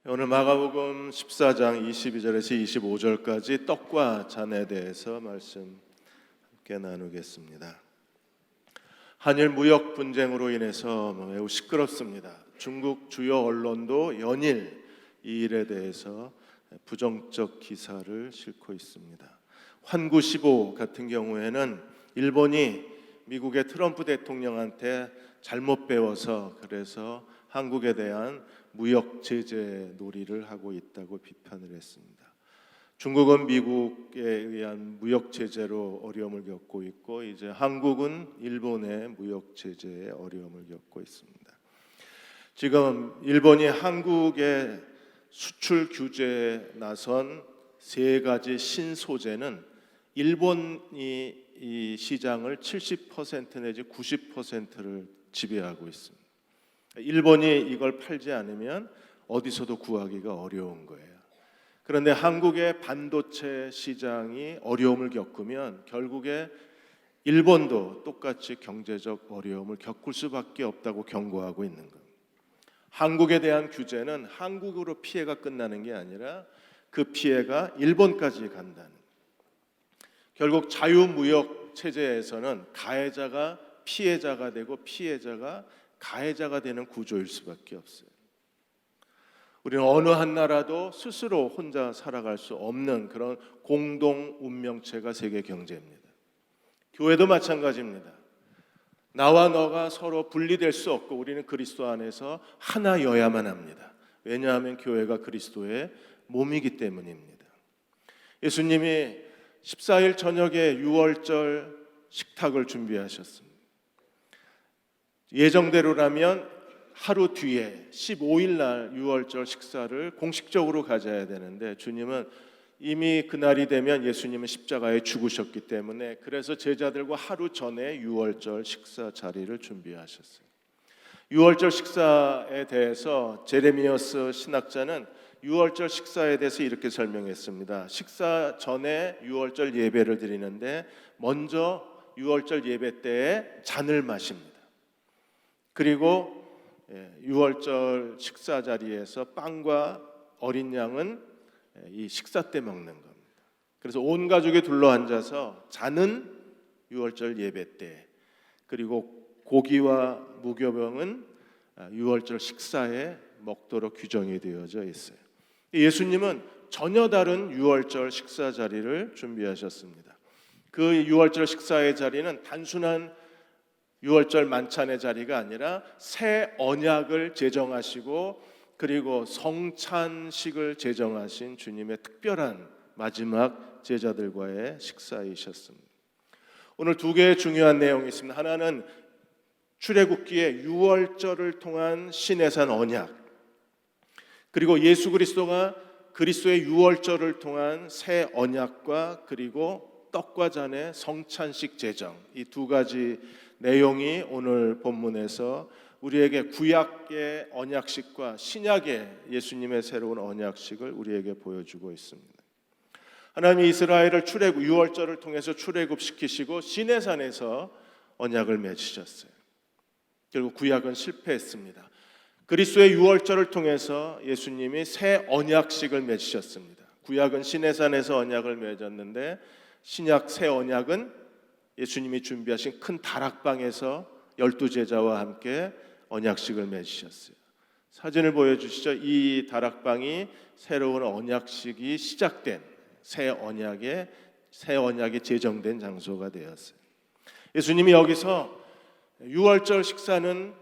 오늘 마가복음 14장 22절에서 25절까지 떡과 잔에 대해서 말씀 함께 나누겠습니다. 한일 무역 분쟁으로 인해서 매우 시끄럽습니다. 중국 주요 언론도 연일 이 일에 대해서 부정적 기사를 싣고 있습니다. 환구15 같은 경우에는 일본이 미국의 트럼프 대통령한테 잘못 배워서 그래서 한국에 대한 무역 제재 놀이를 하고 있다고 비판을 했습니다. 중국은 미국에 의한 무역 제재로 어려움을 겪고 있고 이제 한국은 일본의 무역 제재에 어려움을 겪고 있습니다. 지금 일본이 한국의 수출 규제에 나선 세 가지 신소재는 일본이 이 시장을 70% 내지 90%를 지배하고 있습니다. 일본이 이걸 팔지 않으면 어디서도 구하기가 어려운 거예요. 그런데 한국의 반도체 시장이 어려움을 겪으면 결국에 일본도 똑같이 경제적 어려움을 겪을 수밖에 없다고 경고하고 있는 겁니다. 한국에 대한 규제는 한국으로 피해가 끝나는 게 아니라 그 피해가 일본까지 간다는. 결국 자유무역 체제에서는 가해자가 피해자가 되고 피해자가 가해자가 되는 구조일 수밖에 없어요. 우리는 어느 한 나라도 스스로 혼자 살아갈 수 없는 그런 공동 운명체가 세계 경제입니다. 교회도 마찬가지입니다. 나와 너가 서로 분리될 수 없고 우리는 그리스도 안에서 하나여야만 합니다. 왜냐하면 교회가 그리스도의 몸이기 때문입니다. 예수님이 14일 저녁에 유월절 식탁을 준비하셨습니다. 예정대로라면 하루 뒤에 15일 날 유월절 식사를 공식적으로 가져야 되는데 주님은 이미 그날이 되면 예수님은 십자가에 죽으셨기 때문에 그래서 제자들과 하루 전에 유월절 식사 자리를 준비하셨어요. 유월절 식사에 대해서 제레미야스 신학자는 유월절 식사에 대해서 이렇게 설명했습니다. 식사 전에 유월절 예배를 드리는데 먼저 유월절 예배 때에 잔을 마십니다. 그리고 유월절 식사 자리에서 빵과 어린 양은 이 식사 때 먹는 겁니다. 그래서 온 가족이 둘러앉아서 잔은 유월절 예배 때, 그리고 고기와 무교병은 유월절 식사에 먹도록 규정이 되어져 있어요. 예수님은 전혀 다른 유월절 식사 자리를 준비하셨습니다. 그 유월절 식사의 자리는 단순한 유월절 만찬의 자리가 아니라 새 언약을 제정하시고 그리고 성찬식을 제정하신 주님의 특별한 마지막 제자들과의 식사이셨습니다. 오늘 두 개의 중요한 내용이 있습니다. 하나는 출애굽기의 유월절을 통한 시내산 언약, 그리고 예수 그리스도가 그리스도의 유월절을 통한 새 언약과 그리고 떡과 잔의 성찬식 제정, 이 두 가지 내용이 오늘 본문에서 우리에게 구약의 언약식과 신약의 예수님의 새로운 언약식을 우리에게 보여주고 있습니다. 하나님이 이스라엘을 출애굽 유월절을 통해서 출애굽시키시고 시내산에서 언약을 맺으셨어요. 결국 구약은 실패했습니다. 그리스도의 유월절을 통해서 예수님이 새 언약식을 맺으셨습니다. 구약은 시내산에서 언약을 맺었는데 신약 새 언약은 예수님이 준비하신 큰 다락방에서 12제자와 함께 언약식을 맺으셨어요. 사진을 보여주시죠. 이 다락방이 새로운 언약식이 시작된 새 언약이 제정된 장소가 되었어요. 예수님이 여기서 유월절 식사는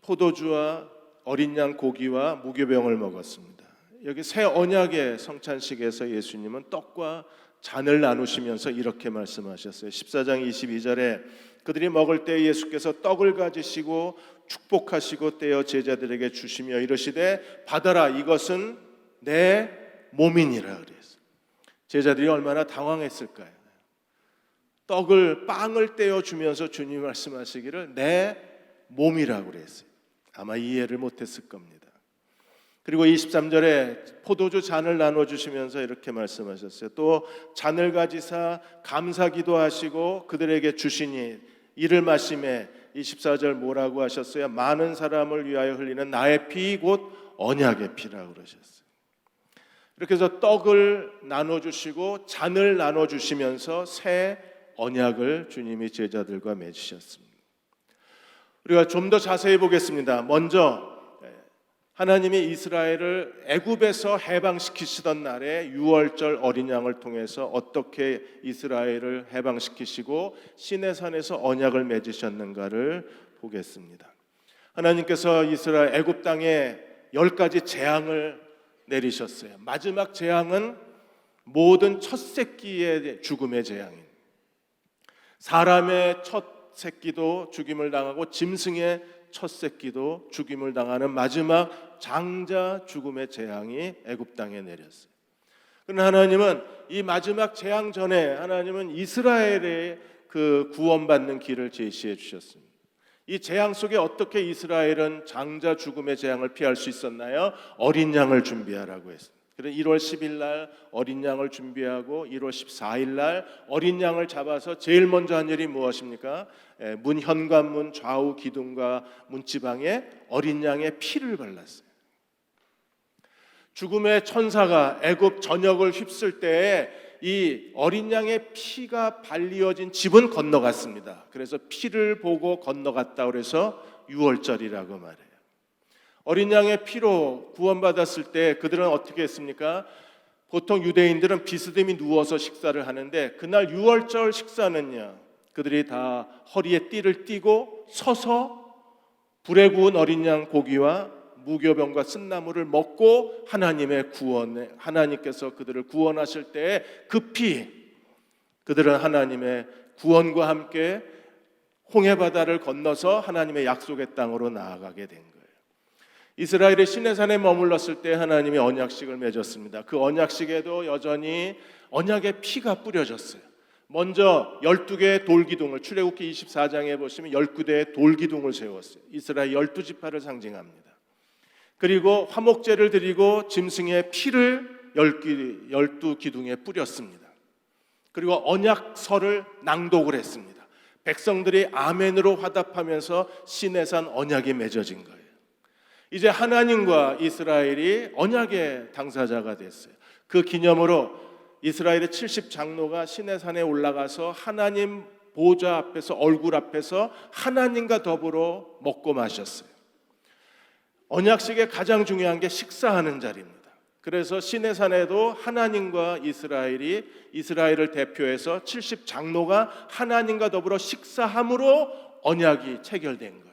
포도주와 어린 양 고기와 무교병을 먹었습니다. 여기 새 언약의 성찬식에서 예수님은 떡과 잔을 나누시면서 이렇게 말씀하셨어요. 14장 22절에 그들이 먹을 때 예수께서 떡을 가지시고 축복하시고 떼어 제자들에게 주시며 이르시되 받아라, 이것은 내 몸이니라 그랬어요. 제자들이 얼마나 당황했을까요? 빵을 떼어 주면서 주님이 말씀하시기를 내 몸이라고 그랬어요. 아마 이해를 못했을 겁니다. 그리고 23절에 포도주 잔을 나눠주시면서 이렇게 말씀하셨어요. 또 잔을 가지사 감사기도 하시고 그들에게 주시니 이를 마시매 24절 뭐라고 하셨어요? 많은 사람을 위하여 흘리는 나의 피 곧 언약의 피라고 그러셨어요. 이렇게 해서 떡을 나눠주시고 잔을 나눠주시면서 새 언약을 주님이 제자들과 맺으셨습니다. 우리가 좀 더 자세히 보겠습니다. 먼저 하나님이 이스라엘을 애굽에서 해방시키시던 날에 유월절 어린 양을 통해서 어떻게 이스라엘을 해방시키시고 시내산에서 언약을 맺으셨는가를 보겠습니다. 하나님께서 이스라엘 애굽 땅에 10가지 재앙을 내리셨어요. 마지막 재앙은 모든 첫 새끼의 죽음의 재앙입니다. 사람의 첫 새끼도 죽임을 당하고 짐승의 첫 새끼도 죽임을 당하는 마지막 장자 죽음의 재앙이 애굽 땅에 내렸어요. 그러나 하나님은 이 마지막 재앙 전에 하나님은 이스라엘의 그 구원받는 길을 제시해 주셨습니다. 이 재앙 속에 어떻게 이스라엘은 장자 죽음의 재앙을 피할 수 있었나요? 어린 양을 준비하라고 했습니다. 그래서 1월 10일 날 어린 양을 준비하고 1월 14일 날 어린 양을 잡아서 제일 먼저 한 일이 무엇입니까? 문 현관문 좌우 기둥과 문지방에 어린 양의 피를 발랐어요. 죽음의 천사가 애굽 전역을 휩쓸 때에 이 어린 양의 피가 발리어진 집은 건너갔습니다. 그래서 피를 보고 건너갔다 그래서 유월절이라고 말해요. 어린 양의 피로 구원받았을 때 그들은 어떻게 했습니까? 보통 유대인들은 비스듬히 누워서 식사를 하는데 그날 유월절 식사는요, 그들이 다 허리에 띠를 띠고 서서 불에 구운 어린 양 고기와 무교병과 쓴나물을 먹고 하나님의 구원에 하나님께서 그들을 구원하실 때에 급히 그들은 하나님의 구원과 함께 홍해바다를 건너서 하나님의 약속의 땅으로 나아가게 된 거예요. 이스라엘의 시내산에 머물렀을 때 하나님이 언약식을 맺었습니다. 그 언약식에도 여전히 언약의 피가 뿌려졌어요. 먼저 12개의 돌기둥을 출애굽기 24장에 보시면 12대의 돌기둥을 세웠어요. 이스라엘 12지파를 상징합니다. 그리고 화목제를 드리고 짐승의 피를 12기둥에 뿌렸습니다. 그리고 언약서를 낭독을 했습니다. 백성들이 아멘으로 화답하면서 시내산 언약이 맺어진 거예요. 이제 하나님과 이스라엘이 언약의 당사자가 됐어요. 그 기념으로 이스라엘의 70장로가 시내산에 올라가서 하나님 보좌 앞에서 얼굴 앞에서 하나님과 더불어 먹고 마셨어요. 언약식의 가장 중요한 게 식사하는 자리입니다. 그래서 시내산에도 하나님과 이스라엘이 이스라엘을 대표해서 70장로가 하나님과 더불어 식사함으로 언약이 체결된 거예요.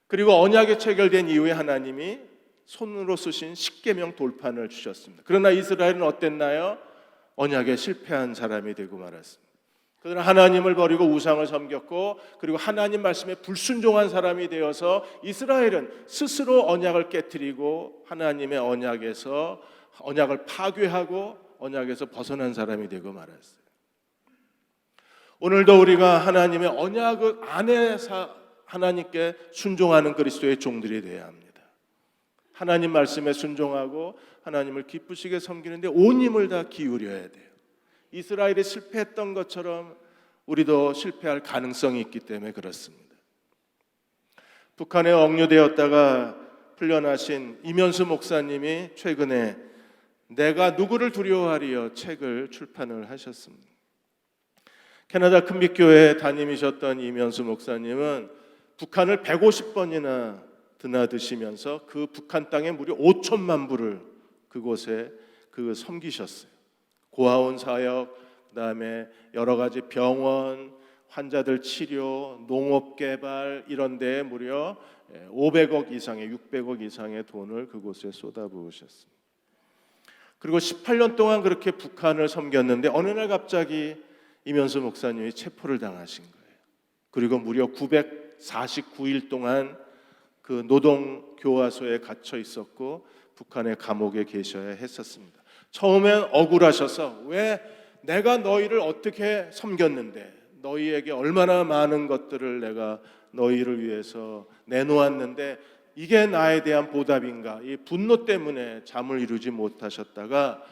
그리고 언약이 체결된 이후에 하나님이 손으로 쓰신 십계명 돌판을 주셨습니다. 그러나 이스라엘은 어땠나요? 언약에 실패한 사람이 되고 말았습니다. 그들은 하나님을 버리고 우상을 섬겼고 그리고 하나님 말씀에 불순종한 사람이 되어서 이스라엘은 스스로 언약을 깨트리고 하나님의 언약을 파괴하고 언약에서 벗어난 사람이 되고 말았어요. 오늘도 우리가 하나님의 언약 안에서 하나님께 순종하는 그리스도의 종들이 되어야 합니다. 하나님 말씀에 순종하고 하나님을 기쁘시게 섬기는데 온 힘을 다 기울여야 돼요. 이스라엘이 실패했던 것처럼 우리도 실패할 가능성이 있기 때문에 그렇습니다. 북한에 억류되었다가 풀려나신 이면수 목사님이 최근에 내가 누구를 두려워하리요 책을 출판을 하셨습니다. 캐나다 큰빛교회 담임이셨던 이면수 목사님은 북한을 150번이나 드나드시면서 그 북한 땅에 무려 5천만 불을 그곳에 섬기셨어요. 고아원 사역, 그다음에 여러 가지 병원, 환자들 치료, 농업 개발 이런 데에 무려 500억 이상의 600억 이상의 돈을 그곳에 쏟아부으셨습니다. 그리고 18년 동안 그렇게 북한을 섬겼는데 어느 날 갑자기 이면수 목사님이 체포를 당하신 거예요. 그리고 무려 949일 동안 그 노동교화소에 갇혀 있었고 북한의 감옥에 계셔야 했었습니다. 처음엔 억울하셔서 왜 내가 너희를 어떻게 섬겼는데 너희에게 얼마나 많은 것들을 내가 너희를 위해서 내놓았는데 이게 나에 대한 보답인가, 이 분노 때문에 잠을 이루지 못하셨다가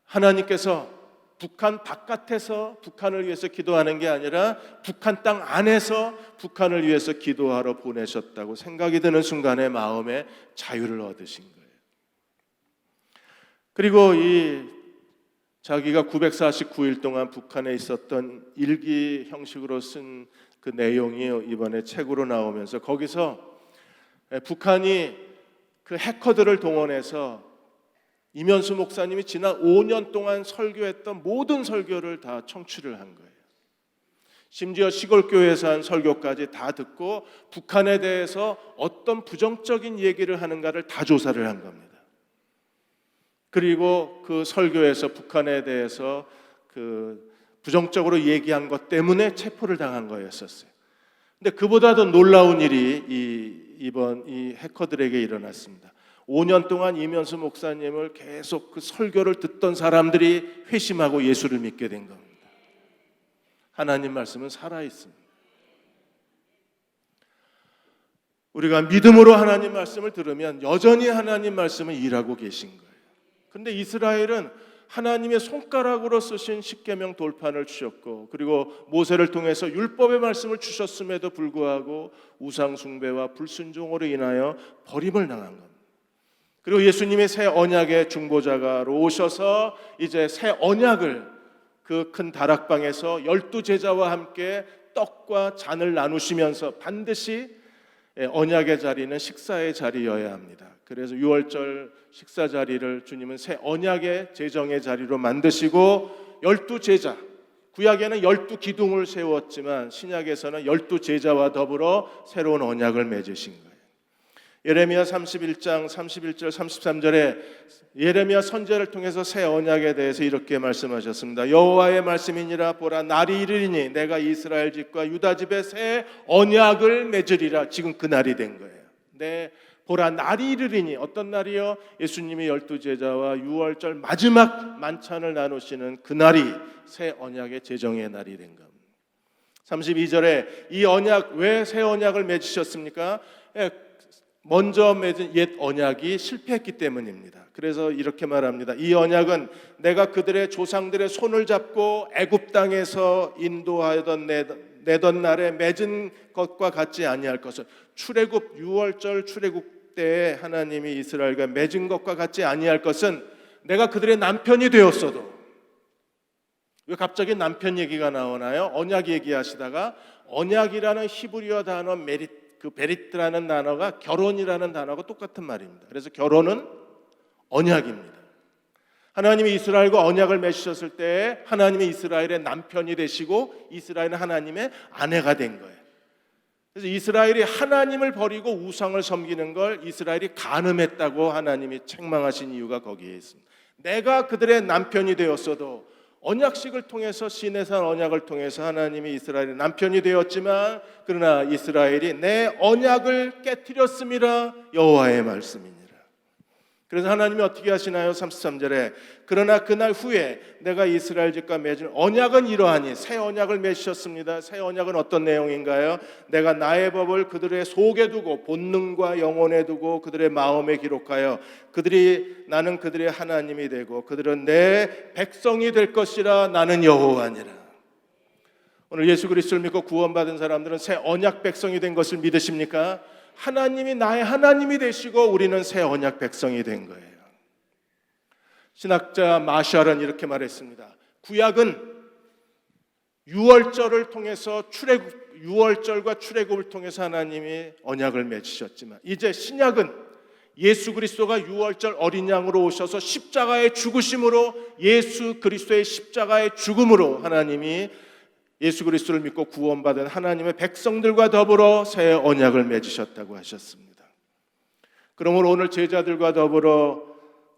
하나님께서 북한 바깥에서 북한을 위해서 기도하는 게 아니라 북한 땅 안에서 북한을 위해서 기도하러 보내셨다고 생각이 드는 순간에 마음에 자유를 얻으신 거예요. 그리고 이 자기가 949일 동안 북한에 있었던 일기 형식으로 쓴 그 내용이 이번에 책으로 나오면서 거기서 북한이 그 해커들을 동원해서 이면수 목사님이 지난 5년 동안 설교했던 모든 설교를 다 청취를 한 거예요. 심지어 시골교회에서 한 설교까지 다 듣고 북한에 대해서 어떤 부정적인 얘기를 하는가를 다 조사를 한 겁니다. 그리고 그 설교에서 북한에 대해서 그 부정적으로 얘기한 것 때문에 체포를 당한 거였었어요. 근데 그보다 더 놀라운 일이 이번 이 해커들에게 일어났습니다. 5년 동안 이면수 목사님을 계속 그 설교를 듣던 사람들이 회심하고 예수를 믿게 된 겁니다. 하나님 말씀은 살아 있습니다. 우리가 믿음으로 하나님 말씀을 들으면 여전히 하나님 말씀은 일하고 계신 거예요. 근데 이스라엘은 하나님의 손가락으로 쓰신 십계명 돌판을 주셨고 그리고 모세를 통해서 율법의 말씀을 주셨음에도 불구하고 우상 숭배와 불순종으로 인하여 버림을 당한 겁니다. 그리고 예수님의 새 언약의 중보자가로 오셔서 이제 새 언약을 그 큰 다락방에서 12제자와 함께 떡과 잔을 나누시면서 반드시 언약의 자리는 식사의 자리여야 합니다. 그래서 유월절 식사 자리를 주님은 새 언약의 제정의 자리로 만드시고 12제자, 구약에는 12기둥을 세웠지만 신약에서는 12제자와 더불어 새로운 언약을 맺으신 거예요. 예레미야 31장 31절 33절에 예레미야 선지자를 통해서 새 언약에 대해서 이렇게 말씀하셨습니다. 여호와의 말씀이니라 보라 날이 이르리니 내가 이스라엘 집과 유다 집에 새 언약을 맺으리라. 지금 그 날이 된 거예요. 네, 보라 날이 이르리니 어떤 날이요? 예수님이 12제자와 유월절 마지막 만찬을 나누시는 그 날이 새 언약의 제정의 날이 된 겁니다. 32절에 이 언약 왜 새 언약을 맺으셨습니까? 먼저 맺은 옛 언약이 실패했기 때문입니다. 그래서 이렇게 말합니다. 이 언약은 내가 그들의 조상들의 손을 잡고 애굽 땅에서 인도하던 내던 날에 맺은 것과 같지 아니할 것을 출애굽 유월절 출애굽 때에 하나님이 이스라엘과 맺은 것과 같지 아니할 것은 내가 그들의 남편이 되었어도. 왜 갑자기 남편 얘기가 나오나요? 언약 얘기하시다가 언약이라는 히브리어 단어 베리트라는 단어가 결혼이라는 단어가 똑같은 말입니다. 그래서 결혼은 언약입니다. 하나님이 이스라엘과 언약을 맺으셨을 때 하나님이 이스라엘의 남편이 되시고 이스라엘은 하나님의 아내가 된 거예요. 그래서 이스라엘이 하나님을 버리고 우상을 섬기는 걸 이스라엘이 간음했다고 하나님이 책망하신 이유가 거기에 있습니다. 내가 그들의 남편이 되었어도 언약식을 통해서 시내산 언약을 통해서 하나님이 이스라엘의 남편이 되었지만 그러나 이스라엘이 내 언약을 깨뜨렸음이라 여호와의 말씀이니라. 그래서 하나님이 어떻게 하시나요? 33절에 그러나 그날 후에 내가 이스라엘 집과 맺은 언약은 이러하니 새 언약을 맺으셨습니다. 새 언약은 어떤 내용인가요? 내가 나의 법을 그들의 속에 두고 본능과 영혼에 두고 그들의 마음에 기록하여 나는 그들의 하나님이 되고 그들은 내 백성이 될 것이라. 나는 여호와니라. 오늘 예수 그리스도를 믿고 구원받은 사람들은 새 언약 백성이 된 것을 믿으십니까? 하나님이 나의 하나님이 되시고 우리는 새 언약 백성이 된 거예요. 신학자 마샬은 이렇게 말했습니다. 구약은 유월절을 통해서 유월절과 출애굽을 통해서 하나님이 언약을 맺으셨지만 이제 신약은 예수 그리스도가 유월절 어린 양으로 오셔서 십자가의 죽으심으로 예수 그리스도의 십자가의 죽음으로 하나님이 예수 그리스도를 믿고 구원받은 하나님의 백성들과 더불어 새 언약을 맺으셨다고 하셨습니다. 그러므로 오늘 제자들과 더불어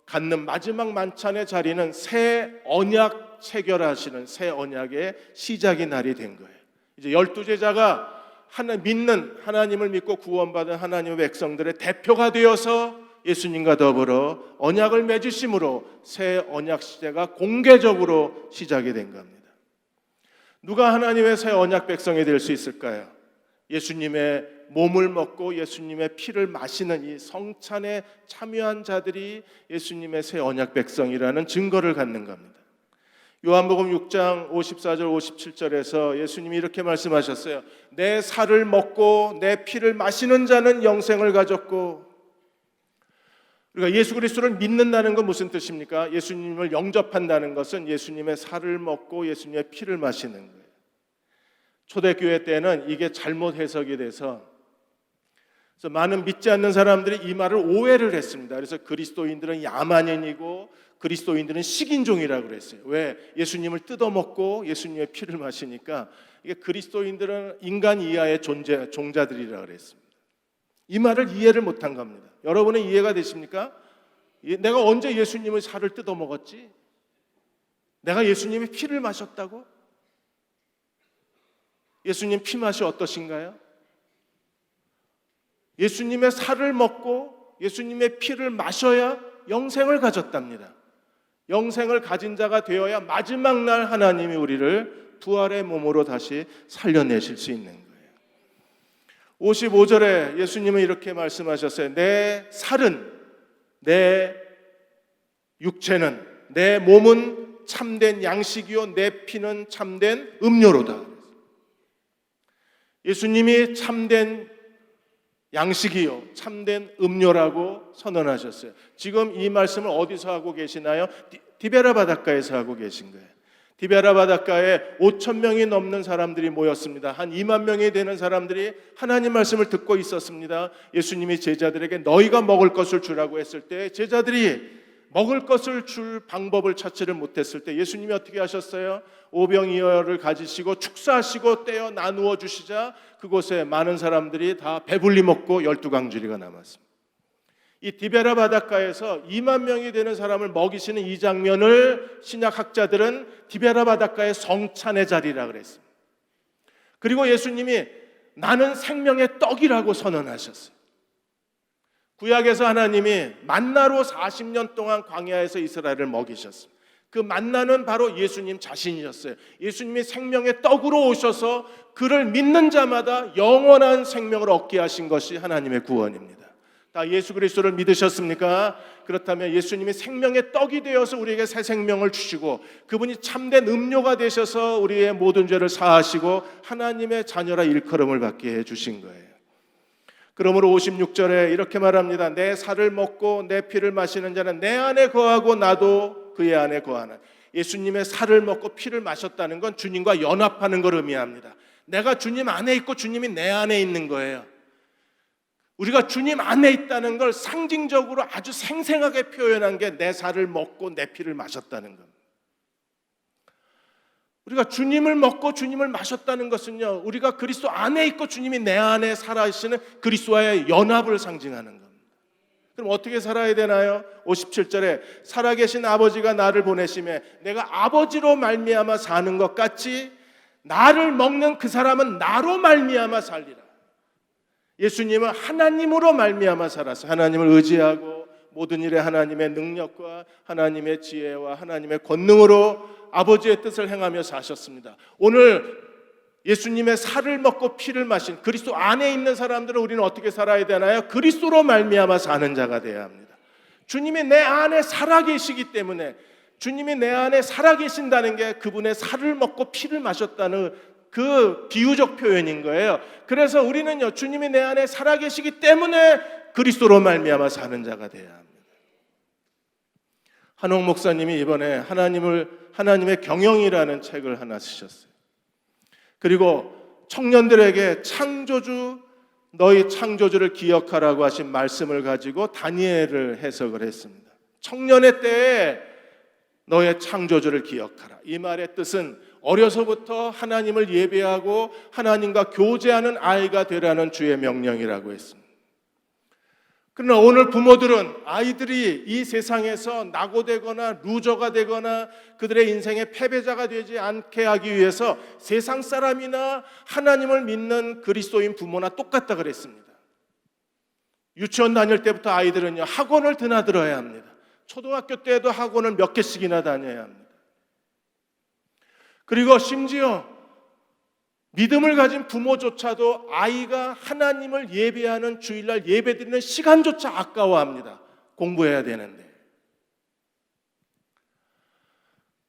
갖는 마지막 만찬의 자리는 새 언약 체결하시는 새 언약의 시작의 날이 된 거예요. 이제 12제자가 믿는 하나님을 믿고 구원받은 하나님의 백성들의 대표가 되어서 예수님과 더불어 언약을 맺으심으로 새 언약 시대가 공개적으로 시작이 된 겁니다. 누가 하나님의 새 언약 백성이 될 수 있을까요? 예수님의 몸을 먹고 예수님의 피를 마시는 이 성찬에 참여한 자들이 예수님의 새 언약 백성이라는 증거를 갖는 겁니다. 요한복음 6장 54절 57절에서 예수님이 이렇게 말씀하셨어요. 내 살을 먹고 내 피를 마시는 자는 영생을 가졌고 우리가 예수 그리스도를 믿는다는 건 무슨 뜻입니까? 예수님을 영접한다는 것은 예수님의 살을 먹고 예수님의 피를 마시는 거예요. 초대교회 때는 이게 잘못 해석이 돼서 많은 믿지 않는 사람들이 이 말을 오해를 했습니다. 그래서 그리스도인들은 야만인이고 그리스도인들은 식인종이라고 그랬어요. 왜? 예수님을 뜯어먹고 예수님의 피를 마시니까 이게 그리스도인들은 인간 이하의 종자들이라고 그랬습니다. 이 말을 이해를 못한 겁니다. 여러분은 이해가 되십니까? 내가 언제 예수님의 살을 뜯어먹었지? 내가 예수님의 피를 마셨다고? 예수님 피 맛이 어떠신가요? 예수님의 살을 먹고 예수님의 피를 마셔야 영생을 가졌답니다. 영생을 가진 자가 되어야 마지막 날 하나님이 우리를 부활의 몸으로 다시 살려내실 수 있는 거예요. 55절에 예수님은 이렇게 말씀하셨어요. 내 살은, 내 육체는, 내 몸은 참된 양식이요 내 피는 참된 음료로다. 예수님이 참된 양식이요 참된 음료라고 선언하셨어요. 지금 이 말씀을 어디서 하고 계시나요? 디베라 바닷가에서 하고 계신 거예요. 디베라 바닷가에 5천 명이 넘는 사람들이 모였습니다. 한 2만 명이 되는 사람들이 하나님 말씀을 듣고 있었습니다. 예수님이 제자들에게 너희가 먹을 것을 주라고 했을 때 제자들이 먹을 것을 줄 방법을 찾지를 못했을 때 예수님이 어떻게 하셨어요? 오병이어를 가지시고 축사하시고 떼어 나누어 주시자 그곳에 많은 사람들이 다 배불리 먹고 12강주리가 남았습니다. 이 디베라 바닷가에서 2만 명이 되는 사람을 먹이시는 이 장면을 신약학자들은 디베라 바닷가의 성찬의 자리라 그랬습니다. 그리고 예수님이 나는 생명의 떡이라고 선언하셨어요. 구약에서 하나님이 만나로 40년 동안 광야에서 이스라엘을 먹이셨습니다. 그 만나는 바로 예수님 자신이셨어요. 예수님이 생명의 떡으로 오셔서 그를 믿는 자마다 영원한 생명을 얻게 하신 것이 하나님의 구원입니다. 다 예수 그리스도를 믿으셨습니까? 그렇다면 예수님이 생명의 떡이 되어서 우리에게 새 생명을 주시고 그분이 참된 음료가 되셔서 우리의 모든 죄를 사하시고 하나님의 자녀라 일컬음을 받게 해주신 거예요. 그러므로 56절에 이렇게 말합니다. 내 살을 먹고 내 피를 마시는 자는 내 안에 거하고 나도 그의 안에 거하는. 예수님의 살을 먹고 피를 마셨다는 건 주님과 연합하는 걸 의미합니다. 내가 주님 안에 있고 주님이 내 안에 있는 거예요. 우리가 주님 안에 있다는 걸 상징적으로 아주 생생하게 표현한 게 내 살을 먹고 내 피를 마셨다는 겁니다. 우리가 주님을 먹고 주님을 마셨다는 것은요, 우리가 그리스도 안에 있고 주님이 내 안에 살아계시는 그리스도와의 연합을 상징하는 겁니다. 그럼 어떻게 살아야 되나요? 57절에 살아계신 아버지가 나를 보내심에 내가 아버지로 말미암아 사는 것 같이 나를 먹는 그 사람은 나로 말미암아 살리라. 예수님은 하나님으로 말미암아 살아서 하나님을 의지하고 모든 일에 하나님의 능력과 하나님의 지혜와 하나님의 권능으로 아버지의 뜻을 행하며 사셨습니다. 오늘 예수님의 살을 먹고 피를 마신 그리스도 안에 있는 사람들은 우리는 어떻게 살아야 되나요? 그리스도로 말미암아 사는 자가 되어야 합니다. 주님이 내 안에 살아계시기 때문에 주님이 내 안에 살아계신다는 게 그분의 살을 먹고 피를 마셨다는 그 비유적 표현인 거예요. 그래서 우리는요, 주님이 내 안에 살아계시기 때문에 그리스도로 말미암아 사는 자가 되어야 합니다. 한옥 목사님이 이번에 하나님의 경영이라는 책을 하나 쓰셨어요. 그리고 청년들에게 창조주, 너희 창조주를 기억하라고 하신 말씀을 가지고 다니엘을 해석을 했습니다. 청년의 때에 너의 창조주를 기억하라. 이 말의 뜻은 어려서부터 하나님을 예배하고 하나님과 교제하는 아이가 되라는 주의 명령이라고 했습니다. 그러나 오늘 부모들은 아이들이 이 세상에서 낙오되거나 루저가 되거나 그들의 인생의 패배자가 되지 않게 하기 위해서 세상 사람이나 하나님을 믿는 그리스도인 부모나 똑같다 그랬습니다. 유치원 다닐 때부터 아이들은요, 학원을 드나들어야 합니다. 초등학교 때에도 학원을 몇 개씩이나 다녀야 합니다. 그리고 심지어 믿음을 가진 부모조차도 아이가 하나님을 예배하는 주일날 예배드리는 시간조차 아까워합니다. 공부해야 되는데.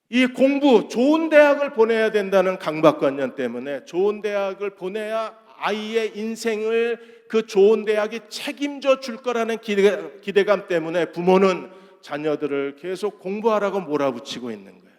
이 공부, 좋은 대학을 보내야 된다는 강박관념 때문에 좋은 대학을 보내야 아이의 인생을 그 좋은 대학이 책임져 줄 거라는 기대감 때문에 부모는 자녀들을 계속 공부하라고 몰아붙이고 있는 거예요.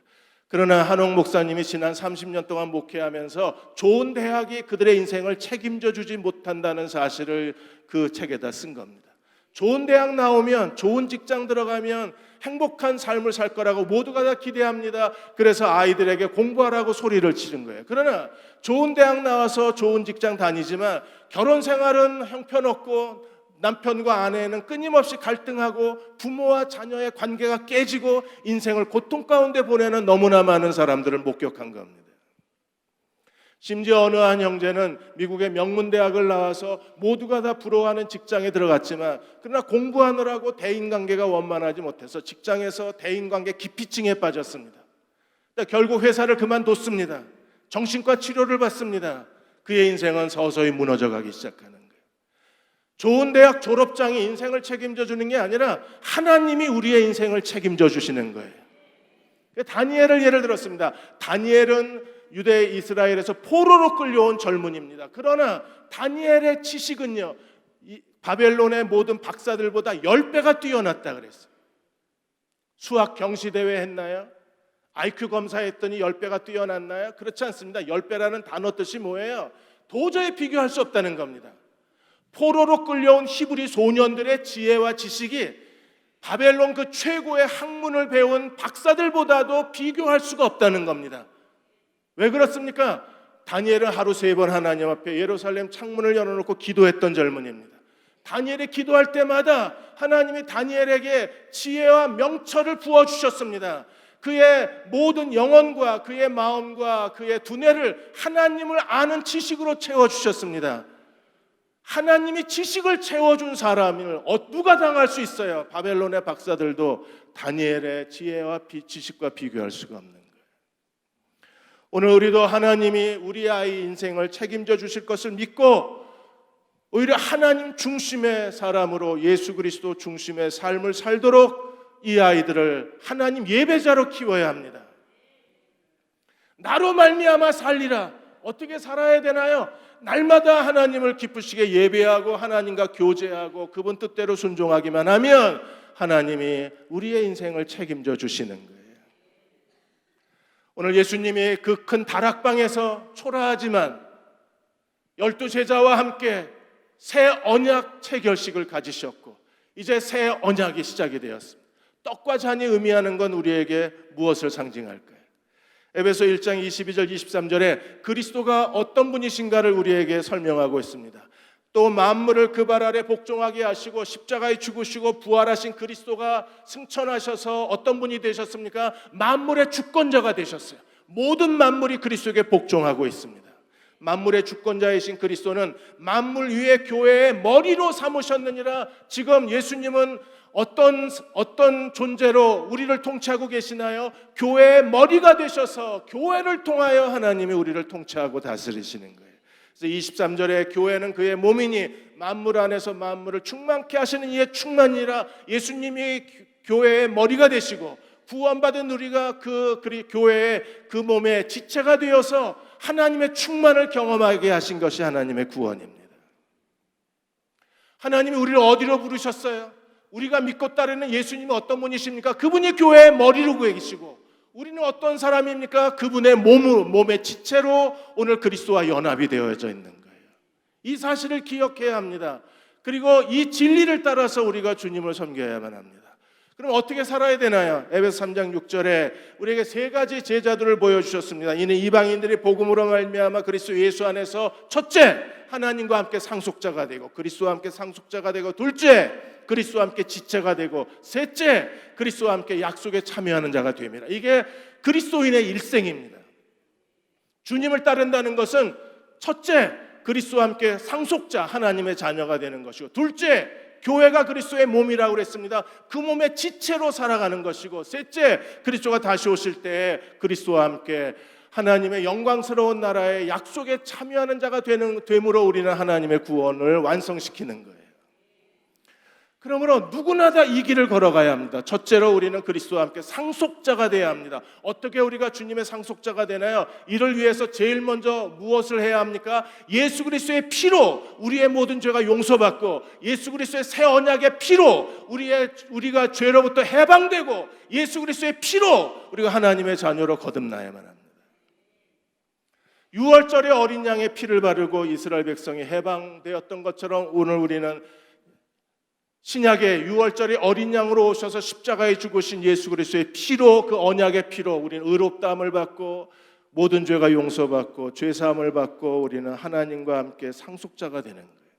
그러나 한옥 목사님이 지난 30년 동안 목회하면서 좋은 대학이 그들의 인생을 책임져 주지 못한다는 사실을 그 책에다 쓴 겁니다. 좋은 대학 나오면, 좋은 직장 들어가면 행복한 삶을 살 거라고 모두가 다 기대합니다. 그래서 아이들에게 공부하라고 소리를 치는 거예요. 그러나 좋은 대학 나와서 좋은 직장 다니지만 결혼 생활은 형편없고 남편과 아내는 끊임없이 갈등하고 부모와 자녀의 관계가 깨지고 인생을 고통 가운데 보내는 너무나 많은 사람들을 목격한 겁니다. 심지어 어느 한 형제는 미국의 명문대학을 나와서 모두가 다 부러워하는 직장에 들어갔지만 그러나 공부하느라고 대인관계가 원만하지 못해서 직장에서 대인관계 기피증에 빠졌습니다. 결국 회사를 그만뒀습니다. 정신과 치료를 받습니다. 그의 인생은 서서히 무너져가기 시작하는 거예요. 좋은 대학 졸업장이 인생을 책임져 주는 게 아니라 하나님이 우리의 인생을 책임져 주시는 거예요. 다니엘을 예를 들었습니다. 다니엘은 유대 이스라엘에서 포로로 끌려온 젊은이입니다. 그러나 다니엘의 지식은요, 바벨론의 모든 박사들보다 10배가 뛰어났다 그랬어요. 수학 경시대회 했나요? IQ 검사했더니 10배가 뛰어났나요? 그렇지 않습니다. 10배라는 단어 뜻이 뭐예요? 도저히 비교할 수 없다는 겁니다. 포로로 끌려온 히브리 소년들의 지혜와 지식이 바벨론 그 최고의 학문을 배운 박사들보다도 비교할 수가 없다는 겁니다. 왜 그렇습니까? 다니엘은 하루 3번 하나님 앞에 예루살렘 창문을 열어놓고 기도했던 젊은이입니다. 다니엘이 기도할 때마다 하나님이 다니엘에게 지혜와 명철을 부어주셨습니다. 그의 모든 영혼과 그의 마음과 그의 두뇌를 하나님을 아는 지식으로 채워주셨습니다. 하나님이 지식을 채워준 사람을 누가 당할 수 있어요? 바벨론의 박사들도 다니엘의 지혜와 지식과 비교할 수가 없는 거예요. 오늘 우리도 하나님이 우리 아이 인생을 책임져 주실 것을 믿고 오히려 하나님 중심의 사람으로 예수 그리스도 중심의 삶을 살도록 이 아이들을 하나님 예배자로 키워야 합니다. 나로 말미암아 살리라. 어떻게 살아야 되나요? 날마다 하나님을 기쁘시게 예배하고 하나님과 교제하고 그분 뜻대로 순종하기만 하면 하나님이 우리의 인생을 책임져 주시는 거예요. 오늘 예수님이 그 큰 다락방에서 초라하지만 12제자와 함께 새 언약 체결식을 가지셨고 이제 새 언약이 시작이 되었습니다. 떡과 잔이 의미하는 건 우리에게 무엇을 상징할까요? 에베소 1장 22절 23절에 그리스도가 어떤 분이신가를 우리에게 설명하고 있습니다. 또 만물을 그 발 아래 복종하게 하시고 십자가에 죽으시고 부활하신 그리스도가 승천하셔서 어떤 분이 되셨습니까? 만물의 주권자가 되셨어요. 모든 만물이 그리스도에게 복종하고 있습니다. 만물의 주권자이신 그리스도는 만물 위에 교회의 머리로 삼으셨느니라. 지금 예수님은 어떤 존재로 우리를 통치하고 계시나요? 교회의 머리가 되셔서 교회를 통하여 하나님이 우리를 통치하고 다스리시는 거예요. 그래서 23절에 교회는 그의 몸이니 만물 안에서 만물을 충만케 하시는 이의 충만이라. 예수님이 교회의 머리가 되시고 구원받은 우리가 그 교회의 그 몸의 지체가 되어서 하나님의 충만을 경험하게 하신 것이 하나님의 구원입니다. 하나님이 우리를 어디로 부르셨어요? 우리가 믿고 따르는 예수님이 어떤 분이십니까? 그분이 교회의 머리로 계시고 우리는 어떤 사람입니까? 그분의 몸의 지체로 오늘 그리스도와 연합이 되어져 있는 거예요. 이 사실을 기억해야 합니다. 그리고 이 진리를 따라서 우리가 주님을 섬겨야만 합니다. 그럼 어떻게 살아야 되나요? 에베소 3장 6절에 우리에게 3가지 제자들을 보여주셨습니다. 이는 이방인들이 복음으로 말미암아 그리스도 예수 안에서 첫째, 하나님과 함께 상속자가 되고 그리스도와 함께 상속자가 되고 둘째, 그리스도와 함께 지체가 되고 셋째, 그리스도와 함께 약속에 참여하는 자가 됩니다. 이게 그리스도인의 일생입니다. 주님을 따른다는 것은 첫째, 그리스도와 함께 상속자, 하나님의 자녀가 되는 것이고 둘째, 교회가 그리스도의 몸이라고 그랬습니다. 그 몸의 지체로 살아가는 것이고 셋째, 그리스도가 다시 오실 때 그리스도와 함께 하나님의 영광스러운 나라의 약속에 참여하는 자가 됨으로 우리는 하나님의 구원을 완성시키는 거예요. 그러므로 누구나 다 이 길을 걸어가야 합니다. 첫째로 우리는 그리스도와 함께 상속자가 되어야 합니다. 어떻게 우리가 주님의 상속자가 되나요? 이를 위해서 제일 먼저 무엇을 해야 합니까? 예수 그리스도의 피로 우리의 모든 죄가 용서받고, 예수 그리스도의 새 언약의 피로 우리가 죄로부터 해방되고, 예수 그리스도의 피로 우리가 하나님의 자녀로 거듭나야만 합니다. 유월절에 어린 양의 피를 바르고 이스라엘 백성이 해방되었던 것처럼 오늘 우리는 신약의 유월절에 어린 양으로 오셔서 십자가에 죽으신 예수 그리스도의 피로, 그 언약의 피로 우리는 의롭다함을 받고 모든 죄가 용서받고 죄 사함을 받고 우리는 하나님과 함께 상속자가 되는 거예요.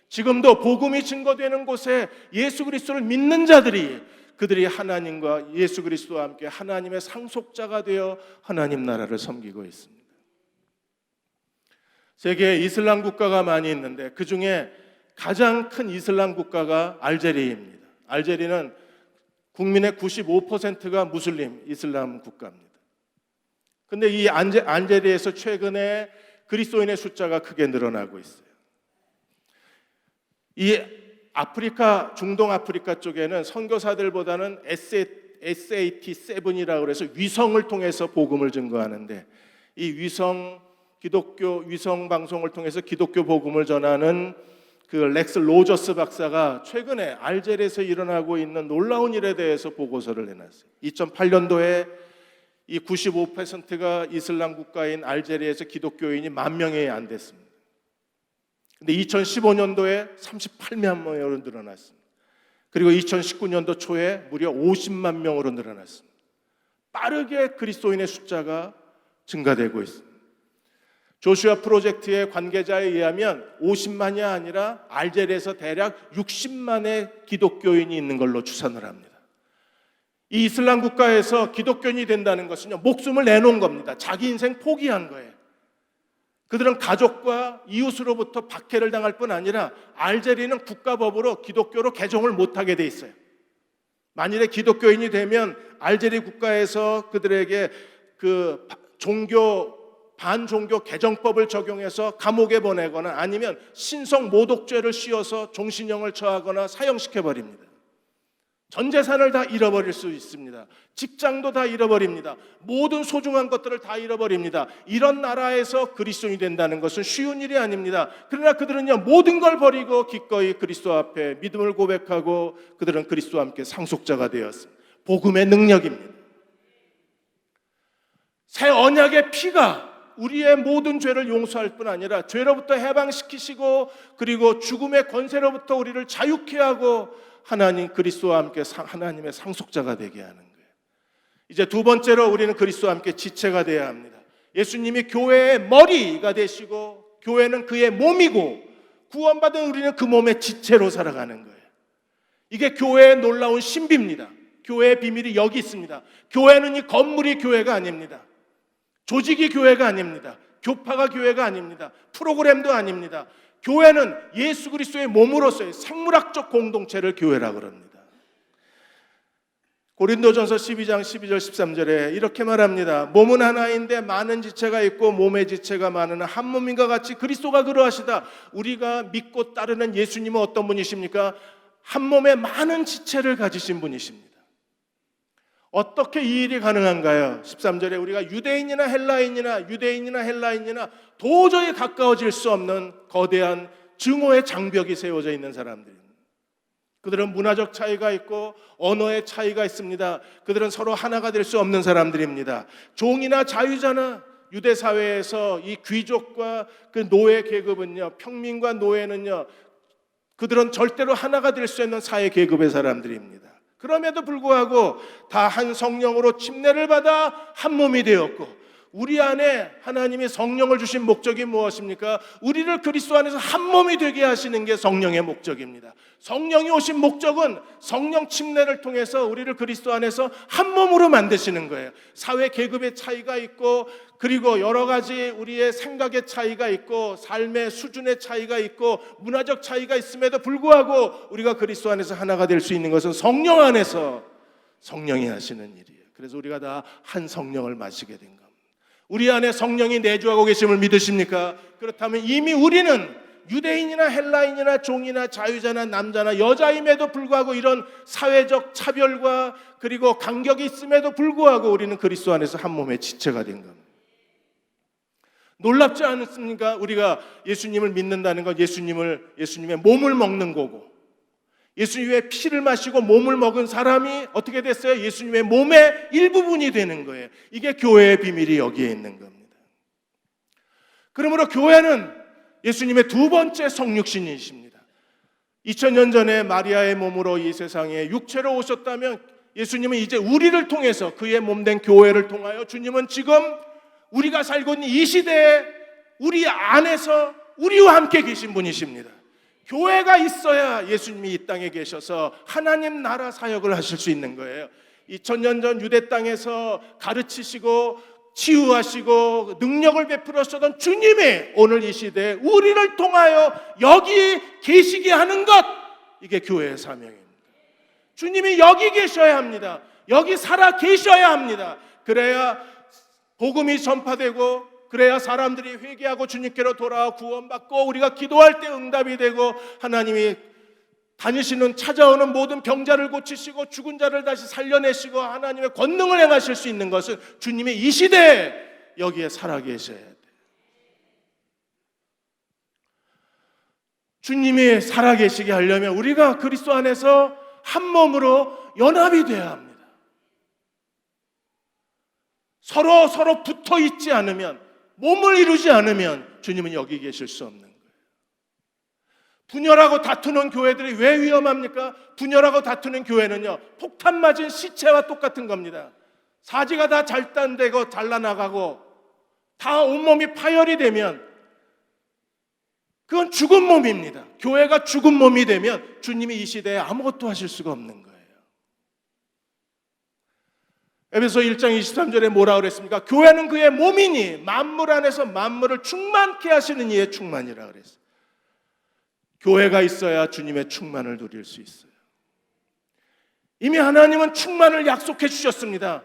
지금도 복음이 증거되는 곳에 예수 그리스도를 믿는 자들이, 그들이 하나님과 예수 그리스도와 함께 하나님의 상속자가 되어 하나님 나라를 섬기고 있습니다. 세계에 이슬람 국가가 많이 있는데 그 중에 가장 큰 이슬람 국가가 알제리입니다. 알제리는 국민의 95%가 무슬림 이슬람 국가입니다. 그런데 이 알제리에서 최근에 그리스도인의 숫자가 크게 늘어나고 있어요. 이 아프리카, 중동 아프리카 쪽에는 선교사들보다는 SAT7이라고 해서 위성을 통해서 복음을 증거하는데, 이 기독교 위성 방송을 통해서 기독교 복음을 전하는 그 렉스 로저스 박사가 최근에 알제리에서 일어나고 있는 놀라운 일에 대해서 보고서를 내놨어요. 2008년도에 이 95%가 이슬람 국가인 알제리에서 기독교인이 10,000명이 안 됐습니다. 근데 2015년도에 38만 명으로 늘어났습니다. 그리고 2019년도 초에 무려 50만 명으로 늘어났습니다. 빠르게 그리스도인의 숫자가 증가되고 있습니다. 조슈아 프로젝트의 관계자에 의하면 50만이 아니라 알제리에서 대략 60만의 기독교인이 있는 걸로 추산을 합니다. 이 이슬람 국가에서 기독교인이 된다는 것은요, 목숨을 내놓은 겁니다. 자기 인생 포기한 거예요. 그들은 가족과 이웃으로부터 박해를 당할 뿐 아니라 알제리는 국가법으로 기독교로 개종을 못하게 돼 있어요. 만일에 기독교인이 되면 알제리 국가에서 그들에게 그 반종교 개정법을 적용해서 감옥에 보내거나 아니면 신성 모독죄를 씌워서 종신형을 처하거나 사형시켜버립니다. 전 재산을 다 잃어버릴 수 있습니다. 직장도 다 잃어버립니다. 모든 소중한 것들을 다 잃어버립니다. 이런 나라에서 그리스도인이 된다는 것은 쉬운 일이 아닙니다. 그러나 그들은요, 모든 걸 버리고 기꺼이 그리스도 앞에 믿음을 고백하고 그들은 그리스도와 함께 상속자가 되었습니다. 복음의 능력입니다. 새 언약의 피가 우리의 모든 죄를 용서할 뿐 아니라 죄로부터 해방시키시고 그리고 죽음의 권세로부터 우리를 자유케 하고 하나님 그리스도와 함께 하나님의 상속자가 되게 하는 거예요. 이제 두 번째로 우리는 그리스도와 함께 지체가 되어야 합니다. 예수님이 교회의 머리가 되시고 교회는 그의 몸이고 구원받은 우리는 그 몸의 지체로 살아가는 거예요. 이게 교회의 놀라운 신비입니다. 교회의 비밀이 여기 있습니다. 교회는 이 건물이 교회가 아닙니다. 조직이 교회가 아닙니다. 교파가 교회가 아닙니다. 프로그램도 아닙니다. 교회는 예수 그리스도의 몸으로서의 생물학적 공동체를 교회라고 합니다. 고린도전서 12장 12절 13절에 이렇게 말합니다. 몸은 하나인데 많은 지체가 있고 몸의 지체가 많으나 한 몸인가 같이 그리스도가 그러하시다. 우리가 믿고 따르는 예수님은 어떤 분이십니까? 한 몸에 많은 지체를 가지신 분이십니다. 어떻게 이 일이 가능한가요? 13절에 우리가 유대인이나 헬라인이나 도저히 가까워질 수 없는 거대한 증오의 장벽이 세워져 있는 사람들입니다. 그들은 문화적 차이가 있고 언어의 차이가 있습니다. 그들은 서로 하나가 될 수 없는 사람들입니다. 종이나 자유자나 유대 사회에서 이 귀족과 그 노예 계급은요, 평민과 노예는요, 그들은 절대로 하나가 될 수 있는 사회 계급의 사람들입니다. 그럼에도 불구하고 다 한 성령으로 침례를 받아 한 몸이 되었고, 우리 안에 하나님이 성령을 주신 목적이 무엇입니까? 우리를 그리스도 안에서 한 몸이 되게 하시는 게 성령의 목적입니다. 성령이 오신 목적은 성령 침례를 통해서 우리를 그리스도 안에서 한 몸으로 만드시는 거예요. 사회 계급의 차이가 있고, 그리고 여러 가지 우리의 생각의 차이가 있고, 삶의 수준의 차이가 있고, 문화적 차이가 있음에도 불구하고 우리가 그리스도 안에서 하나가 될 수 있는 것은 성령 안에서 성령이 하시는 일이에요. 그래서 우리가 다 한 성령을 마시게 된 겁니다. 우리 안에 성령이 내주하고 계심을 믿으십니까? 그렇다면 이미 우리는 유대인이나 헬라인이나 종이나 자유자나 남자나 여자임에도 불구하고 이런 사회적 차별과 그리고 간격이 있음에도 불구하고 우리는 그리스도 안에서 한 몸의 지체가 된 겁니다. 놀랍지 않습니까? 우리가 예수님을 믿는다는 건 예수님의 몸을 먹는 거고, 예수님의 피를 마시고 몸을 먹은 사람이 어떻게 됐어요? 예수님의 몸의 일부분이 되는 거예요. 이게 교회의 비밀이 여기에 있는 겁니다. 그러므로 교회는 예수님의 두 번째 성육신이십니다. 2000년 전에 마리아의 몸으로 이 세상에 육체로 오셨다면 예수님은 이제 우리를 통해서 그의 몸된 교회를 통하여 주님은 지금 우리가 살고 있는 이 시대에 우리 안에서 우리와 함께 계신 분이십니다. 교회가 있어야 예수님이 이 땅에 계셔서 하나님 나라 사역을 하실 수 있는 거예요. 2000년 전 유대 땅에서 가르치시고 치유하시고 능력을 베풀었던 주님이 오늘 이 시대에 우리를 통하여 여기 계시게 하는 것, 이게 교회의 사명입니다. 주님이 여기 계셔야 합니다. 여기 살아 계셔야 합니다. 그래야 복음이 전파되고, 그래야 사람들이 회개하고 주님께로 돌아와 구원받고, 우리가 기도할 때 응답이 되고, 하나님이 다니시는 찾아오는 모든 병자를 고치시고 죽은 자를 다시 살려내시고 하나님의 권능을 행하실 수 있는 것은 주님이 이 시대에 여기에 살아계셔야 돼요. 주님이 살아계시게 하려면 우리가 그리스도 안에서 한 몸으로 연합이 되어야 합니다. 서로 붙어 있지 않으면, 몸을 이루지 않으면 주님은 여기 계실 수 없는 거예요. 분열하고 다투는 교회들이 왜 위험합니까? 분열하고 다투는 교회는요, 폭탄 맞은 시체와 똑같은 겁니다. 사지가 다 잘단되고 잘라나가고 다 온몸이 파열이 되면 그건 죽은 몸입니다. 교회가 죽은 몸이 되면 주님이 이 시대에 아무것도 하실 수가 없는 거예요. 에베소 1장 23절에 뭐라 그랬습니까? 교회는 그의 몸이니 만물 안에서 만물을 충만케 하시는 이의 충만이라 그랬어요. 교회가 있어야 주님의 충만을 누릴 수 있어요. 이미 하나님은 충만을 약속해 주셨습니다.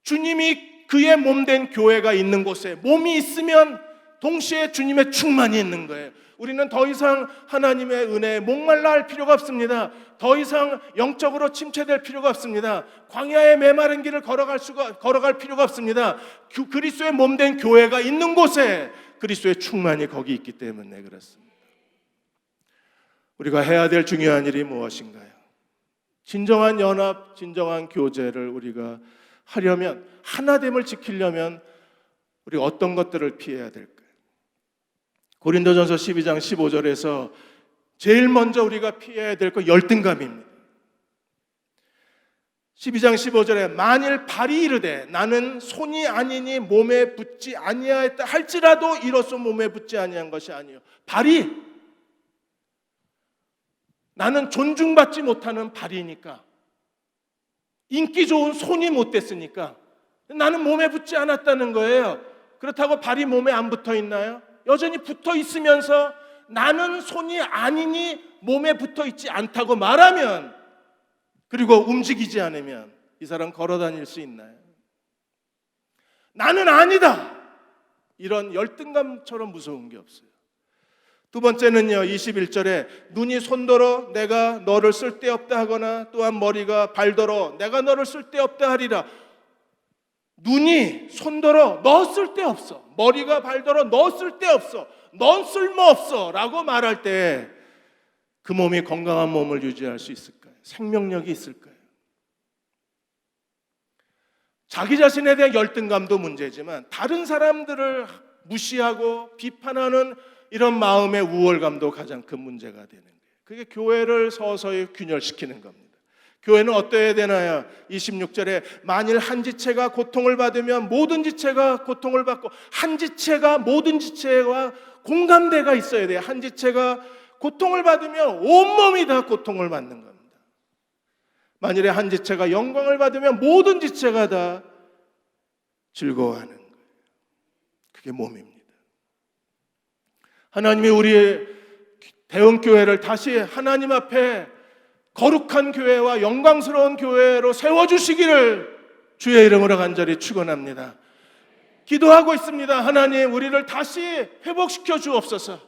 주님이 그의 몸된 교회가 있는 곳에 몸이 있으면 동시에 주님의 충만이 있는 거예요. 우리는 더 이상 하나님의 은혜에 목말라 할 필요가 없습니다. 더 이상 영적으로 침체될 필요가 없습니다. 광야의 메마른 길을 걸어갈 필요가 없습니다. 그리스도의 몸된 교회가 있는 곳에 그리스도의 충만이 거기 있기 때문에 그렇습니다. 우리가 해야 될 중요한 일이 무엇인가요? 진정한 연합, 진정한 교제를 우리가 하려면, 하나됨을 지키려면 우리가 어떤 것들을 피해야 될까요? 고린도전서 12장 15절에서 제일 먼저 우리가 피해야 될 것 열등감입니다. 12장 15절에 만일 발이 이르되 나는 손이 아니니 몸에 붙지 아니하였다 할지라도 이로써 몸에 붙지 아니한 것이 아니요. 발이, 나는 존중받지 못하는 발이니까, 인기 좋은 손이 못 됐으니까 나는 몸에 붙지 않았다는 거예요. 그렇다고 발이 몸에 안 붙어 있나요? 여전히 붙어 있으면서 나는 손이 아니니 몸에 붙어 있지 않다고 말하면, 그리고 움직이지 않으면 이 사람 걸어 다닐 수 있나요? 나는 아니다, 이런 열등감처럼 무서운 게 없어요. 두 번째는요, 21절에 눈이 손더러 내가 너를 쓸데없다 하거나 또한 머리가 발더러 내가 너를 쓸데없다 하리라. 눈이 손더러 너 쓸데없어, 머리가 발더러 너 쓸데없어, 넌 쓸모없어 라고 말할 때 그 몸이 건강한 몸을 유지할 수 있을까요? 생명력이 있을까요? 자기 자신에 대한 열등감도 문제지만 다른 사람들을 무시하고 비판하는 이런 마음의 우월감도 가장 큰 문제가 되는 거예요. 그게 교회를 서서히 균열시키는 겁니다. 교회는 어떠해야 되나요? 26절에 만일 한 지체가 고통을 받으면 모든 지체가 고통을 받고, 한 지체가 모든 지체와 공감대가 있어야 돼요. 한 지체가 고통을 받으면 온몸이 다 고통을 받는 겁니다. 만일에 한 지체가 영광을 받으면 모든 지체가 다 즐거워하는 거예요. 그게 몸입니다. 하나님이 우리의 대응교회를 다시 하나님 앞에 거룩한 교회와 영광스러운 교회로 세워주시기를 주의 이름으로 간절히 축원합니다. 기도하고 있습니다. 하나님, 우리를 다시 회복시켜 주옵소서.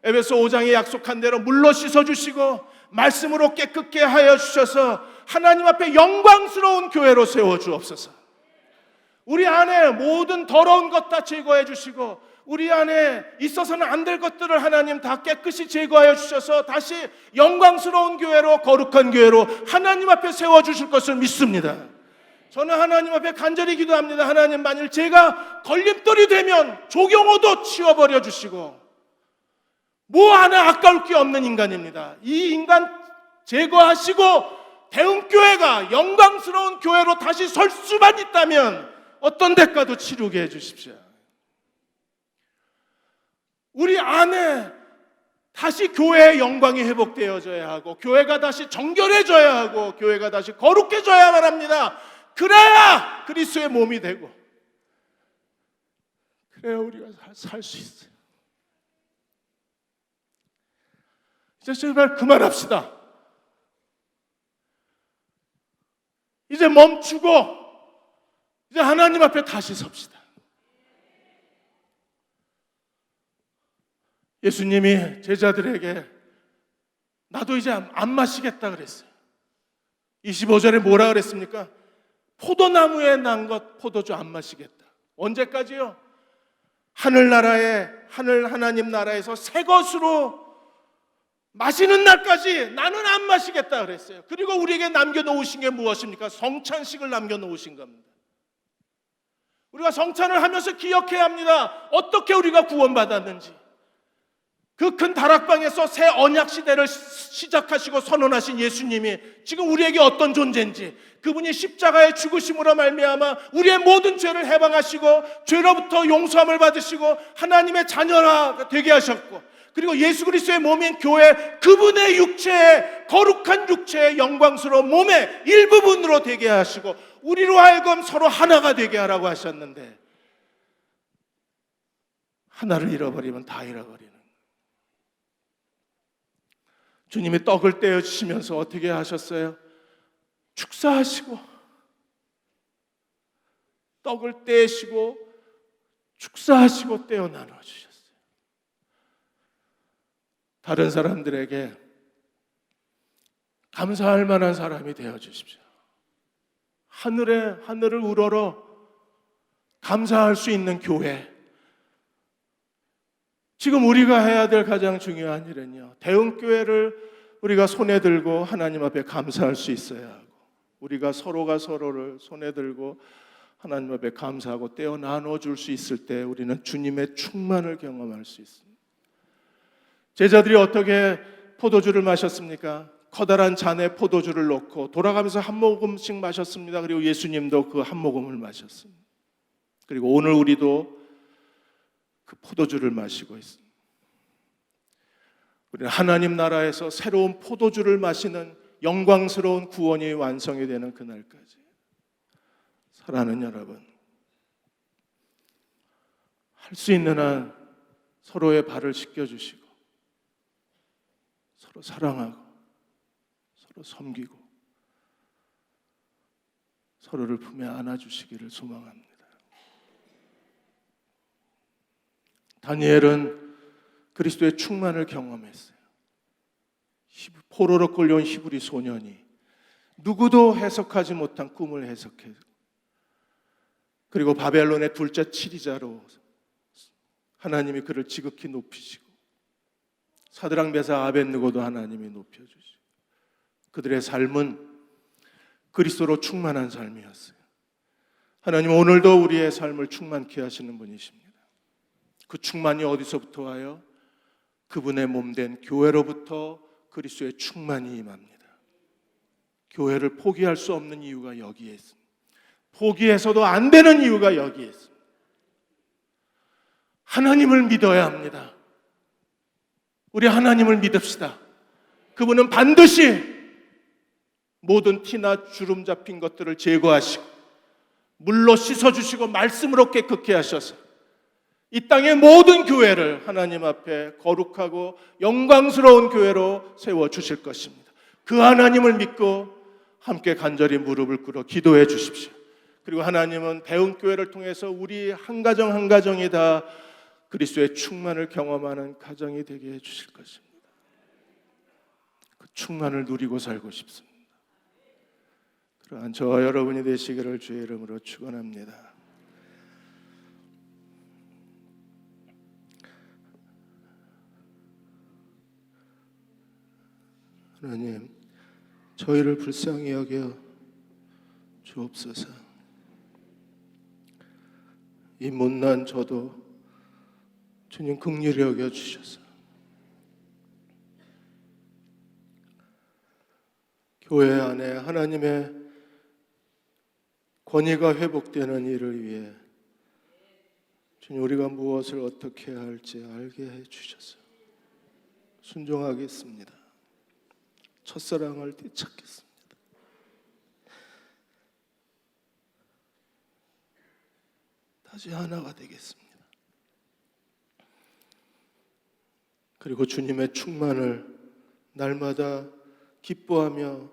에베소 5장에 약속한 대로 물로 씻어주시고 말씀으로 깨끗게 하여 주셔서 하나님 앞에 영광스러운 교회로 세워주옵소서. 우리 안에 모든 더러운 것 다 제거해 주시고 우리 안에 있어서는 안 될 것들을 하나님 다 깨끗이 제거하여 주셔서 다시 영광스러운 교회로, 거룩한 교회로 하나님 앞에 세워주실 것을 믿습니다. 저는 하나님 앞에 간절히 기도합니다. 하나님, 만일 제가 걸림돌이 되면 조경호도 치워버려 주시고, 뭐 하나 아까울 게 없는 인간입니다. 이 인간 제거하시고 대흥교회가 영광스러운 교회로 다시 설 수만 있다면 어떤 대가도 치르게 해주십시오. 우리 안에 다시 교회의 영광이 회복되어져야 하고, 교회가 다시 정결해져야 하고, 교회가 다시 거룩해져야만 합니다. 그래야 그리스도의 몸이 되고, 그래야 우리가 살 수 있어요. 이제 제발 그만합시다. 이제 멈추고 이제 하나님 앞에 다시 섭시다. 예수님이 제자들에게 나도 이제 안 마시겠다 그랬어요. 25절에 뭐라 그랬습니까? 포도나무에 난 것 포도주 안 마시겠다. 언제까지요? 하나님 나라에서 새 것으로 마시는 날까지 나는 안 마시겠다 그랬어요. 그리고 우리에게 남겨놓으신 게 무엇입니까? 성찬식을 남겨놓으신 겁니다. 우리가 성찬을 하면서 기억해야 합니다. 어떻게 우리가 구원받았는지. 그 큰 다락방에서 새 언약 시대를 시작하시고 선언하신 예수님이 지금 우리에게 어떤 존재인지, 그분이 십자가의 죽으심으로 말미암아 우리의 모든 죄를 해방하시고 죄로부터 용서함을 받으시고 하나님의 자녀가 되게 하셨고, 그리고 예수 그리스도의 몸인 교회, 그분의 육체의 거룩한 육체의 영광스러운 몸의 일부분으로 되게 하시고 우리로 하여금 서로 하나가 되게 하라고 하셨는데, 하나를 잃어버리면 다 잃어버리는, 주님이 떡을 떼어 주시면서 어떻게 하셨어요? 축사하시고 떡을 떼시고 축사하시고 떼어 나눠 주셨어요. 다른 사람들에게 감사할 만한 사람이 되어 주십시오. 하늘을 우러러 감사할 수 있는 교회. 지금 우리가 해야 될 가장 중요한 일은요, 대흥교회를 우리가 손에 들고 하나님 앞에 감사할 수 있어야 하고, 우리가 서로가 서로를 손에 들고 하나님 앞에 감사하고 떼어 나눠줄 수 있을 때 우리는 주님의 충만을 경험할 수 있습니다. 제자들이 어떻게 포도주를 마셨습니까? 커다란 잔에 포도주를 넣고 돌아가면서 한 모금씩 마셨습니다. 그리고 예수님도 그 한 모금을 마셨습니다. 그리고 오늘 우리도 그 포도주를 마시고 있습니다. 우리는 하나님 나라에서 새로운 포도주를 마시는 영광스러운 구원이 완성이 되는 그날까지, 사랑하는 여러분, 할 수 있는 한 서로의 발을 씻겨주시고 서로 사랑하고 서로 섬기고 서로를 품에 안아주시기를 소망합니다. 다니엘은 그리스도의 충만을 경험했어요. 포로로 끌려온 히브리 소년이 누구도 해석하지 못한 꿈을 해석해서, 그리고 바벨론의 둘째 치리자로 하나님이 그를 지극히 높이시고, 사드락 메삭 아벳느고도 하나님이 높여주시고, 그들의 삶은 그리스도로 충만한 삶이었어요. 하나님 오늘도 우리의 삶을 충만케 하시는 분이십니다. 그 충만이 어디서부터 와요? 그분의 몸된 교회로부터 그리스도의 충만이 임합니다. 교회를 포기할 수 없는 이유가 여기에 있습니다. 포기해서도 안 되는 이유가 여기에 있습니다. 하나님을 믿어야 합니다. 우리 하나님을 믿읍시다. 그분은 반드시 모든 티나 주름 잡힌 것들을 제거하시고 물로 씻어주시고 말씀으로 깨끗게 하셔서 이 땅의 모든 교회를 하나님 앞에 거룩하고 영광스러운 교회로 세워주실 것입니다. 그 하나님을 믿고 함께 간절히 무릎을 꿇어 기도해 주십시오. 그리고 하나님은 대흥교회를 통해서 우리 한 가정 한 가정이 다 그리스도의 충만을 경험하는 가정이 되게 해주실 것입니다. 그 충만을 누리고 살고 싶습니다. 그러한 저와 여러분이 되시기를 주의 이름으로 축원합니다. 하나님, 저희를 불쌍히 여겨 주옵소서. 이 못난 저도 주님 긍휼히 여겨 주셔서 교회 안에 하나님의 권위가 회복되는 일을 위해 주님, 우리가 무엇을 어떻게 해야 할지 알게 해 주셔서 순종하겠습니다. 첫사랑을 되찾겠습니다. 다시 하나가 되겠습니다. 그리고 주님의 충만을 날마다 기뻐하며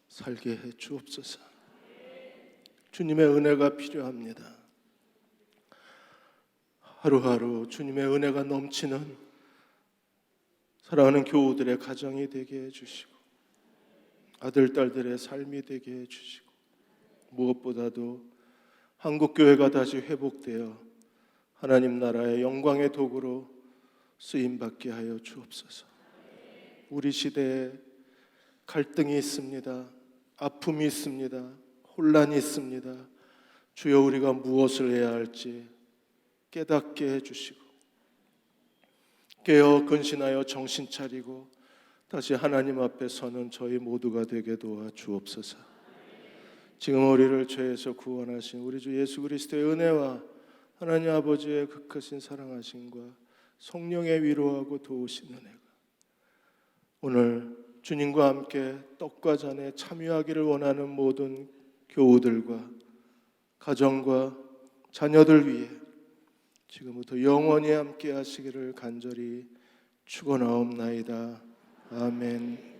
살게 해 주옵소서. 주님의 은혜가 필요합니다. 하루하루 주님의 은혜가 넘치는 사랑하는 교우들의 가정이 되게 해주시고 아들, 딸들의 삶이 되게 해주시고 무엇보다도 한국교회가 다시 회복되어 하나님 나라의 영광의 도구로 쓰임받게 하여 주옵소서. 우리 시대에 갈등이 있습니다. 아픔이 있습니다. 혼란이 있습니다. 주여, 우리가 무엇을 해야 할지 깨닫게 해주시고 깨어 근신하여 정신 차리고 다시 하나님 앞에 서는 저희 모두가 되게 도와 주옵소서. 지금 우리를 죄에서 구원하신 우리 주 예수 그리스도의 은혜와 하나님 아버지의 극하신 사랑하심과 성령의 위로하고 도우신 은혜가 오늘 주님과 함께 떡과 잔에 참여하기를 원하는 모든 교우들과 가정과 자녀들 위해 지금부터 영원히 함께 하시기를 간절히 축원하옵나이다. 아멘.